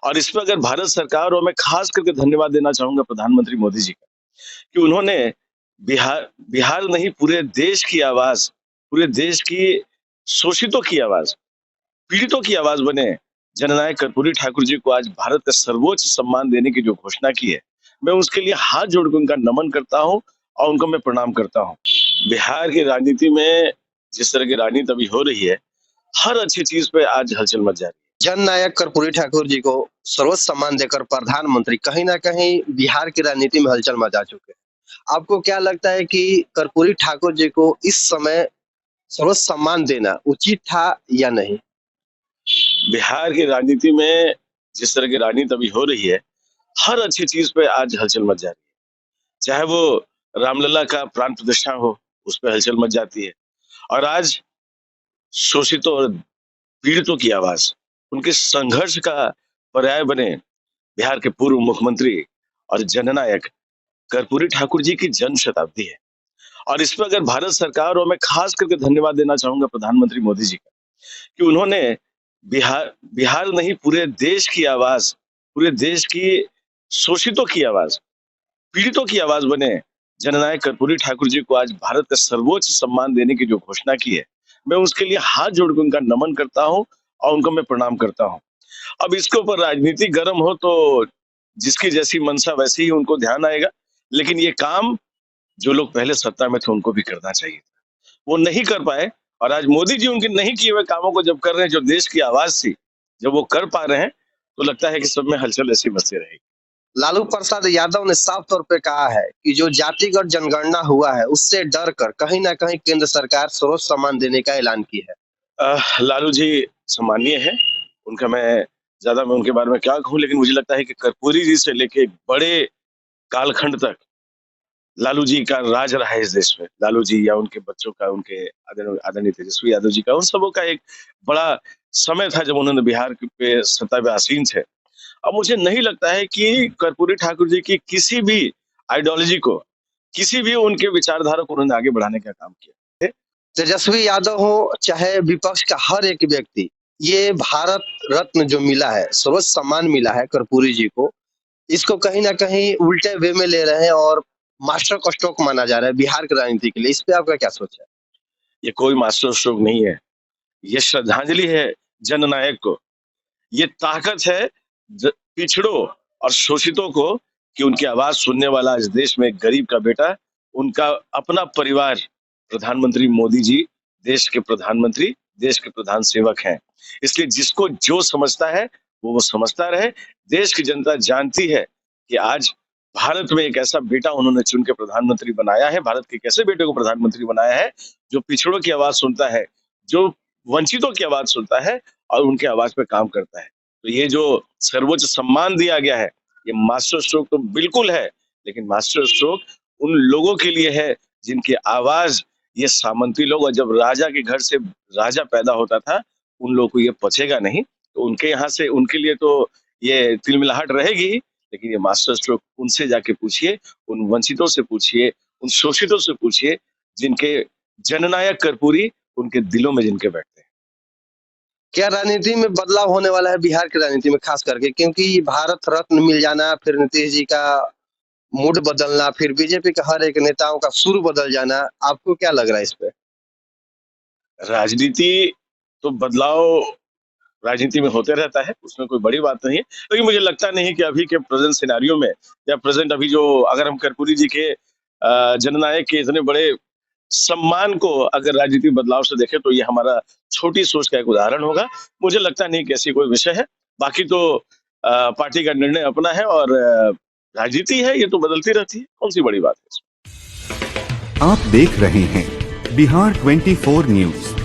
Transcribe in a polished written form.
और इस पे अगर भारत सरकार, और मैं खास करके धन्यवाद देना चाहूंगा प्रधानमंत्री मोदी जी का, कि उन्होंने बिहार बिहार नहीं, पूरे देश की आवाज, पूरे देश की शोषितों की आवाज, पीड़ितों की आवाज बने जननायक कर्पूरी ठाकुर जी को आज भारत का सर्वोच्च सम्मान देने की जो घोषणा की है, मैं उसके लिए हाथ जोड़ के उनका नमन करता हूं और उनको मैं प्रणाम करता हूं। बिहार की राजनीति में जिस तरह की राजनीति अभी हो रही है, हर अच्छी चीज पे आज हलचल मच जा रही है। जननायक कर्पूरी ठाकुर जी को सर्वोच्च सम्मान देकर प्रधानमंत्री कहीं ना कहीं बिहार की राजनीति में हलचल मचा चुके हैं। आपको क्या लगता है कि कर्पूरी ठाकुर जी को इस समय सर्वोच्च सम्मान देना उचित था या नहीं? बिहार की राजनीति में जिस तरह की राजनीति अभी हो रही है, हर अच्छी चीज पे आज हलचल मच जा रही है। चाहे वो रामलला का प्राण प्रतिष्ठा हो, उस पे हलचल मच जाती है। और आज शोषितों और पीड़ितों की आवाज, उनके संघर्ष का पर्याय बने बिहार के पूर्व मुख्यमंत्री और जननायक कर्पूरी ठाकुर जी की जन्म शताब्दी है। और इस पर अगर भारत सरकार, और मैं खास करके धन्यवाद देना चाहूंगा प्रधानमंत्री मोदी जी का, कि उन्होंने बिहार बिहार नहीं, पूरे देश की आवाज, पूरे देश की शोषितों की आवाज, पीड़ितों की आवाज बने जननायक कर्पूरी ठाकुर जी को आज भारत का सर्वोच्च सम्मान देने की जो घोषणा की है, मैं उसके लिए हाथ जोड़ के उनका नमन करता हूं और उनको मैं प्रणाम करता हूं। अब इसके ऊपर राजनीति गर्म हो तो जिसकी जैसी मंशा वैसे ही उनको ध्यान आएगा, लेकिन ये काम जो लोग पहले सत्ता में थे उनको भी करना चाहिए था। वो नहीं कर पाए, और आज मोदी जी उनके नहीं किए हुए कामों को जब कर रहे हैं, जो देश की आवाज थी, जब वो कर पा रहे हैं, तो लगता है कि सब में हलचल ऐसी बसती रहेगी। लालू प्रसाद यादव ने साफ तौर पे कहा है कि जो जातिगत जनगणना हुआ है उससे डर कर कहीं ना कहीं केंद्र सरकार सर्वोच्च सम्मान देने का ऐलान की है। लालू जी सम्मानीय है, उनका मैं उनके बारे में क्या कहूँ, लेकिन मुझे लगता है कि कर्पूरी जी से लेके एक बड़े कालखंड तक लालू जी का राज रहा है इस देश में। लालू जी या उनके बच्चों का, उनके आदरणीय तेजस्वी यादव जी का, उन सबों का एक बड़ा समय था जब उन्होंने बिहार पे सत्ता पे आसीन थे। अब मुझे नहीं लगता है कि कर्पूरी ठाकुर जी की किसी भी आइडियोलॉजी को, किसी भी उनके विचारधारा को उन्होंने आगे बढ़ाने का काम किया। तेजस्वी यादव हो चाहे विपक्ष का हर एक व्यक्ति, ये भारत रत्न जो मिला है, सर्वोच्च सम्मान मिला है कर्पूरी जी को, इसको कहीं ना कहीं उल्टे वे में ले रहे हैं और मास्टर का स्ट्रोक माना जा रहा है बिहार की राजनीति के लिए। इस पे आपका क्या सोच है? ये कोई मास्टर स्ट्रोक नहीं है, ये श्रद्धांजलि है जननायक को। ये ताकत है पिछड़ों और शोषितों को, कि उनकी आवाज सुनने वाला इस देश में गरीब का बेटा, उनका अपना परिवार, प्रधानमंत्री मोदी जी देश के प्रधानमंत्री, देश के प्रधान सेवक हैं। इसलिए जिसको जो समझता है वो समझता रहे। देश की जनता जानती है कि आज भारत में एक ऐसा बेटा उन्होंने चुन के प्रधानमंत्री बनाया है, भारत के एक ऐसे बेटे को प्रधानमंत्री बनाया है जो पिछड़ों की आवाज सुनता है, जो वंचितों की आवाज सुनता है और उनके आवाज पे काम करता है। तो ये जो सर्वोच्च सम्मान दिया गया है, ये मास्टर स्ट्रोक तो बिल्कुल है, लेकिन मास्टर स्ट्रोक उन लोगों के लिए है जिनकी आवाज, ये सामंती लोग, और जब राजा के घर से राजा पैदा होता था, उन लोगों को ये पचेगा नहीं। तो उनके यहाँ से, उनके लिए तो ये तिलमिलाहट रहेगी ही, लेकिन ये मास्टर स्ट्रोक उनसे जाके पूछिए, उन वंचितों से पूछिए, उन शोषितों से पूछिए, जिनके जननायक कर्पूरी उनके दिलों में जिनके बैठते हैं। क्या राजनीति में बदलाव होने वाला है बिहार की राजनीति में, खास करके क्योंकि भारत रत्न मिल जाना, फिर नीतीश जी का मूड बदलना, फिर बीजेपी के हर एक नेताओं का सुर बदल जाना, आपको क्या लग रहा है इस पे? राजनीति तो बदलाव राजनीति में होते रहता है, उसमें कोई बड़ी बात नहीं है। लेकिन मुझे लगता नहीं कि अभी के प्रेजेंट सिनेरियो में, या प्रेजेंट अभी जो, अगर हम कर्पूरी जी के जननायक के इतने बड़े सम्मान को अगर राजनीतिक बदलाव से देखें, तो ये हमारा छोटी सोच का एक उदाहरण होगा। मुझे लगता नहीं कि ऐसी कोई विषय है। बाकी तो पार्टी का निर्णय अपना है, और राजनीति है, ये तो बदलती रहती है, कौन सी बड़ी बात है इसमें। आप देख रहे हैं बिहार 24 न्यूज।